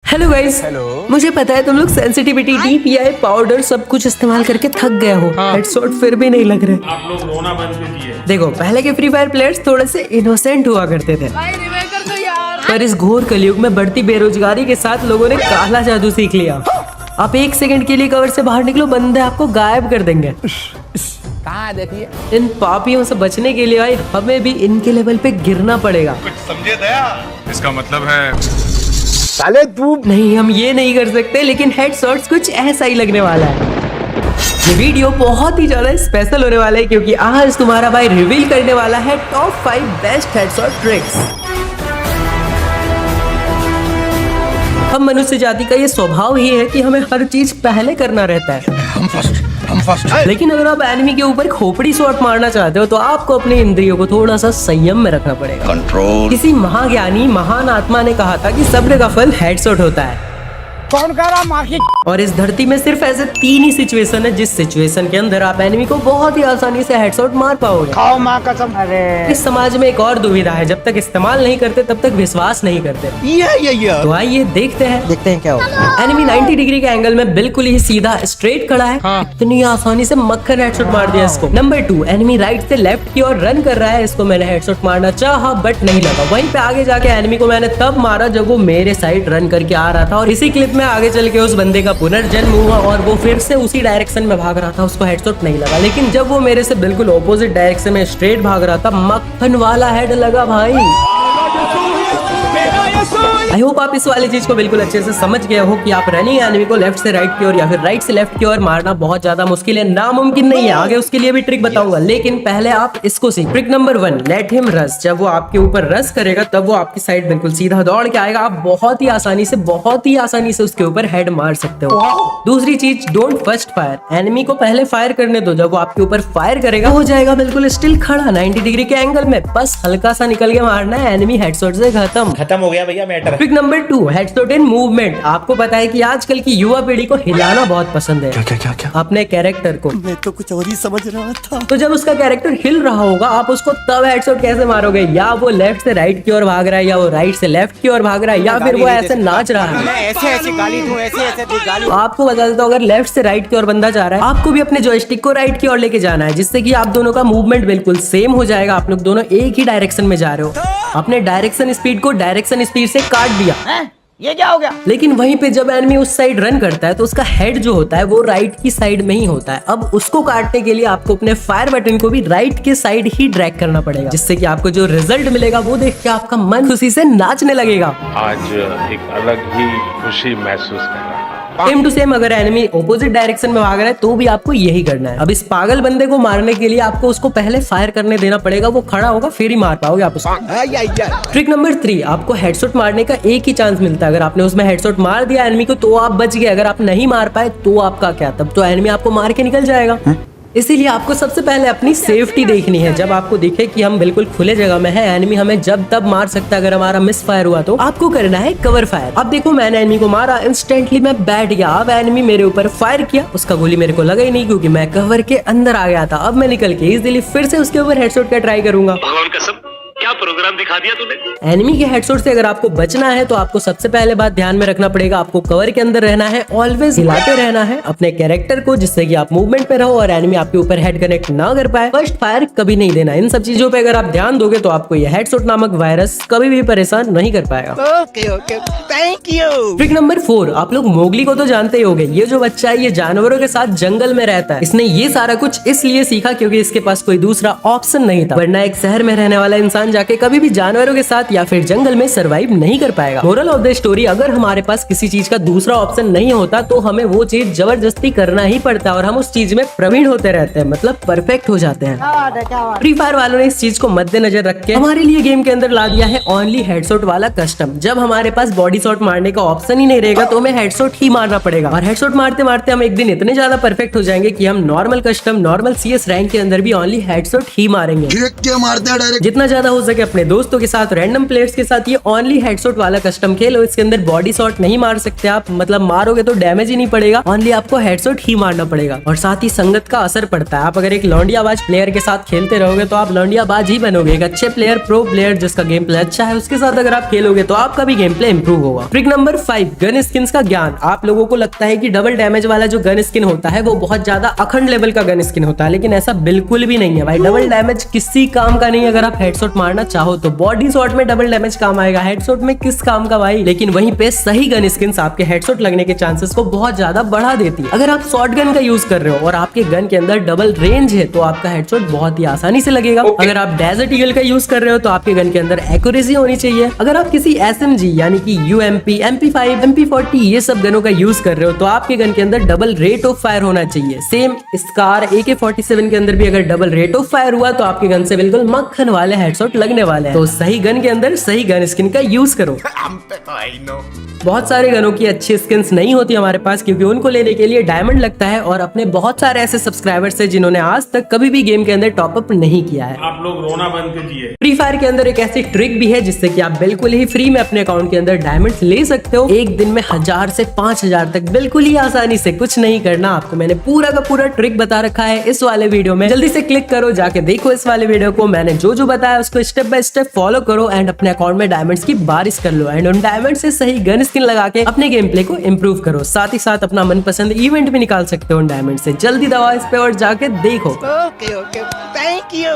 Hello guys. मुझे पता है तुम लोग सेंसिटिविटी DPI पाउडर सब कुछ इस्तेमाल करके थक गए हो। हेडशॉट फिर भी नहीं लग रहे। आप लोग रोना बंद कीजिए। देखो पहले के फ्री फायर प्लेयर्स थोड़े से इनोसेंट हुआ करते थे, पर इस घोर कलयुग में बढ़ती बेरोजगारी के साथ लोगों ने काला जादू सीख लिया। आप 1 सेकंड के लिए कवर से बाहर निकलो, बंदे आपको गायब कर देंगे। कहाँ देखिए। इन पापियों से बचने के लिए भाई हमें भी इनके लेवल पे गिरना पड़ेगा। कुछ समझे दया? इसका मतलब है साले तू नहीं, हम ये नहीं कर सकते, लेकिन हेडशॉट्स कुछ ऐसा ही लगने वाला है। ये वीडियो बहुत ही ज्यादा स्पेशल होने वाला है क्योंकि आज तुम्हारा भाई रिवील करने वाला है टॉप 5 बेस्ट हेडशॉट ट्रिक्स। हम मनुष्य जाति का ये स्वभाव ही है कि हमें हर चीज पहले करना रहता है। हम फर्स्ट। लेकिन अगर आप एनिमी के ऊपर खोपड़ी शॉट मारना चाहते हो तो आपको अपने इंद्रियों को थोड़ा सा संयम में रखना पड़ेगा। कंट्रोल। किसी महाज्ञानी महान आत्मा ने कहा था कि सब्र का फल हेडशॉट होता है। कौन कह रहा मार्केट? और इस धरती में सिर्फ ऐसे 3 ही सिचुएशन है जिस सिचुएशन के अंदर आप एनिमी को बहुत ही आसानी से हेडशॉट मार पाओगे। खाओ माँ कसम। अरे इस समाज में एक और दुविधा है, जब तक इस्तेमाल नहीं करते तब तक विश्वास नहीं करते। ये तो आइए देखते हैं क्या होगा। एनिमी 90 डिग्री के एंगल में बिल्कुल ही सीधा स्ट्रेट खड़ा है। इतनी आसानी से मक्खन हेडशॉट मार दिया इसको। नंबर 2, एनिमी राइट से लेफ्ट की ओर रन कर रहा है। इसको मैंने हेडशॉट मारना चाहा बट नहीं लगा। वहीं पे आगे जाके एनिमी को मैंने तब मारा जब वो मेरे साइड रन करके आ रहा था, और इसी क्लिप में आगे चल के उस बंदे का पुनर्जन्म हुआ और वो फिर से उसी डायरेक्शन में भाग रहा था। उसको हेडशॉट नहीं लगा, लेकिन जब वो मेरे से बिल्कुल ऑपोजिट डायरेक्शन में स्ट्रेट भाग रहा था, मक्खन वाला हेड लगा भाई। आई होप आप इस वाली चीज को बिल्कुल अच्छे से समझ गए हो कि आप रनिंग एनिमी को लेफ्ट से राइट की ओर या फिर राइट से लेफ्ट की ओर मारना बहुत ज्यादा मुश्किल है, नामुमकिन नहीं है। आगे उसके लिए भी ट्रिक बताऊंगा, लेकिन पहले आप इसको सीख। Trick number 1, let him rush. जब वो आपके ऊपर रश करेगा तब वो आपकी साइड बिल्कुल सीधा दौड़ के आएगा। आप बहुत ही आसानी से उसके ऊपर हेड मार सकते हो। दूसरी चीज, डोंट फर्स्ट फायर। एनिमी को पहले फायर करने दो। जब वो आपके ऊपर फायर करेगा हो जाएगा बिल्कुल स्टिल खड़ा 90 डिग्री के एंगल में, बस हल्का सा निकल के मारना है। एनिमी हेडशॉट से खत्म हो गया भैया matter. Trick number 2, headshot in movement. आपको पता है कि आजकल की युवा पीढ़ी को हिलाना बहुत पसंद है। क्या? अपने कैरेक्टर को। मैं तो कुछ और ही समझ रहा था। तो जब उसका कैरेक्टर हिल रहा होगा आप उसको तब हेडशॉट कैसे मारोगे? या वो लेफ्ट से राइट की ओर भाग रहा है, या वो राइट से लेफ्ट की ओर भाग रहा है, या फिर वो ऐसे नाच रहा है। ऐसे गाली दूं, ऐसे गाली। आपको बता देता हूं, अगर लेफ्ट से राइट की ओर बंदा जा रहा है, आपको भी अपने जॉयस्टिक को राइट की ओर लेके जाना है, जिससे कि आप दोनों का मूवमेंट बिल्कुल सेम हो जाएगा। आप लोग दोनों एक ही डायरेक्शन में जा रहे हो। अपने डायरेक्शन स्पीड को डायरेक्शन स्पीड से काट दिया। ये क्या हो गया? लेकिन वहीं पे जब एनिमी उस साइड रन करता है तो उसका हेड जो होता है वो राइट की साइड में ही होता है। अब उसको काटने के लिए आपको अपने फायर बटन को भी राइट के साइड ही ड्रैग करना पड़ेगा, जिससे कि आपको जो रिजल्ट मिलेगा वो देख के आपका मन खुशी से नाचने लगेगा। आज एक अलग ही खुशी महसूस कर रहा हूं। सेम टू सेम अगर एनिमी ऑपोजिट डायरेक्शन में भाग रहा है तो भी आपको यही करना है। अब इस पागल बंदे को मारने के लिए आपको उसको पहले फायर करने देना पड़ेगा। वो खड़ा होगा फिर ही मार पाओगे आप उसको। ट्रिक नंबर 3, आपको हेडशॉट मारने का एक ही चांस मिलता है। अगर आपने उसमें हेडशॉट मार दिया एनिमी को तो आप बच गए। अगर आप नहीं मार पाए तो आपका क्या? तब तो एनिमी आपको मार के निकल जाएगा। इसीलिए आपको सबसे पहले अपनी सेफ्टी देखनी है। जब आपको दिखे कि हम बिल्कुल खुले जगह में हैं, एनिमी हमें जब तब मार सकता है। अगर हमारा मिस फायर हुआ तो आपको करना है कवर फायर। अब देखो मैंने एनिमी को मारा, इंस्टेंटली मैं बैठ गया। अब एनिमी मेरे ऊपर फायर किया, उसका गोली मेरे को लगा ही नहीं क्योंकि मैं कवर के अंदर आ गया था। अब मैं निकल के इजीली फिर से उसके ऊपर हेडशॉट का ट्राई करूंगा। भगवान कसम, क्या प्रोग्राम दिखा दिया तूने। एनिमी के हेडशॉट से अगर आपको बचना है तो आपको सबसे पहले बात ध्यान में रखना पड़ेगा, आपको कवर के अंदर रहना है, ऑलवेज हिलाते रहना है अपने कैरेक्टर को, जिससे कि आप मूवमेंट पे रहो और एनिमी आपके ऊपर हेड कनेक्ट ना कर पाए। फर्स्ट फायर कभी नहीं देना। इन सब चीजों पे अगर आप ध्यान दोगे तो आपको ये हेडशॉट नामक वायरस कभी भी परेशान नहीं कर पाएगा। Okay thank you. Trick number 4, आप लोग मोगली को तो जानते ही होंगे। ये जो बच्चा है ये जानवरों के साथ जंगल में रहता है। इसने ये सारा कुछ इसलिए सीखा क्योंकि इसके पास कोई दूसरा ऑप्शन नहीं था, वरना एक शहर में रहने वाला इंसान जाके कभी भी जानवरों के साथ या फिर जंगल में सरवाइव नहीं कर पाएगा। मोरल ऑफ द स्टोरी, अगर हमारे पास किसी चीज का दूसरा ऑप्शन नहीं होता तो हमें वो चीज जबरदस्ती करना ही पड़ता है और हम उस चीज में प्रवीण होते रहते हैं, मतलब परफेक्ट हो जाते हैं। फ्री फायर वालों ने इस चीज को मद्देनजर रख के हमारे लिए गेम के अंदर ला दिया है ओनली हेडशॉट वाला कस्टम। जब हमारे पास बॉडी शॉट मारने का ऑप्शन ही नहीं रहेगा तो हमें हेडशॉट ही मारना पड़ेगा। और हेडशॉट मारते मारते हम एक दिन इतने ज्यादा परफेक्ट हो जाएंगे कि हम normal custom, normal CS rank के अंदर भी ओनली हेडशॉट ही मारेंगे। मारते हैं डायरेक्ट। जितना ज्यादा हो सके अपने दोस्तों के साथ, रैंडम प्लेयर्स के साथ ये ओनली हेडशॉट वाला कस्टम खेलो। इसके अंदर बॉडी शॉट नहीं मार सकते आप, मतलब मारोगे तो डैमेज ही नहीं पड़ेगा, ओनली आपको हेडशॉट ही मारना पड़ेगा। और साथ ही संगत का असर पड़ता है। आप अगर एक लौंडियाबाज प्लेयर के साथ खेलते रहोगे तो आप लौंडियाबाज ही बनोगे। एक अच्छे प्लेयर, प्रो प्लेयर जिसका गेम प्ले अच्छा है, उसके साथ अगर आप खेलोगे तो आपका भी गेम प्ले इंप्रूव होगा। ट्रिक नंबर 5, गन स्किन्स का ज्ञान। आप लोगों को लगता है कि डबल डैमेज वाला जो गन स्किन होता है वो बहुत ज्यादा अखंड लेवल का गन स्किन होता है, लेकिन ऐसा बिल्कुल भी नहीं है भाई। डबल डैमेज किसी काम का नहीं। अगर आप हेडशॉट मारना चाहो तो बॉडी शॉट में डबल डैमेज काम आएगा, हेडशॉट में किस काम का भाई। लेकिन वहीं पे सही गन स्किन्स आपके हेडशॉट लगने के चांसेस को बहुत ज्यादा बढ़ा देती है। अगर आप शॉर्ट गन का यूज कर रहे हो और आपके गन के अंदर डबल रेंज है तो आपका हेडशॉट बहुत ही आसानी से लगेगा। अगर आप डेजर्ट ईगल का यूज कर रहे हो तो आपके गन के अंदर एक्यूरेसी होनी चाहिए। अगर आप किसी SMG यानी कि UMP, MP5, MP40 ये सब गनों का यूज कर रहे हो तो आपके गन के अंदर डबल रेट ऑफ फायर होना चाहिए। सेम स्कार AK-47 के अंदर भी अगर डबल रेट ऑफ फायर हुआ तो आपके गन से बिल्कुल मक्खन वाले हेडशॉट लगने वाले हैं। तो सही गन के अंदर सही गन स्किन का यूज करो। बहुत सारे गनों की अच्छी स्किन्स नहीं होती हमारे पास, क्योंकि उनको लेने के लिए डायमंड लगता है। और अपने बहुत सारे ऐसे सब्सक्राइबर्स हैं जिन्होंने आज तक कभी भी गेम के अंदर टॉप अप नहीं किया है। आप लोग रोना बंद कीजिए। फ्री फायर के अंदर एक ऐसी ट्रिक भी है जिससे कि आप बिल्कुल ही फ्री में अपने अकाउंट के अंदर डायमंड ले सकते हो। एक दिन में 1000 से 5000 तक बिल्कुल ही आसानी से, कुछ नहीं करना आपको। मैंने पूरा का पूरा ट्रिक बता रखा है इस वाले वीडियो में। जल्दी से क्लिक करो, जाके देखो इस वाले वीडियो को। मैंने जो जो बताया उसको स्टेप बाय स्टेप फॉलो करो एंड अपने अकाउंट में डायमंड्स की बारिश कर लो। एंड उन डायमंड से सही गन स्किन लगा के अपने गेम प्ले को इंप्रूव करो। साथ ही साथ अपना मनपसंद इवेंट भी निकाल सकते हो उन डायमंड से। जल्दी दबाओ इस पे और जाके देखो। Okay, okay. Thank you.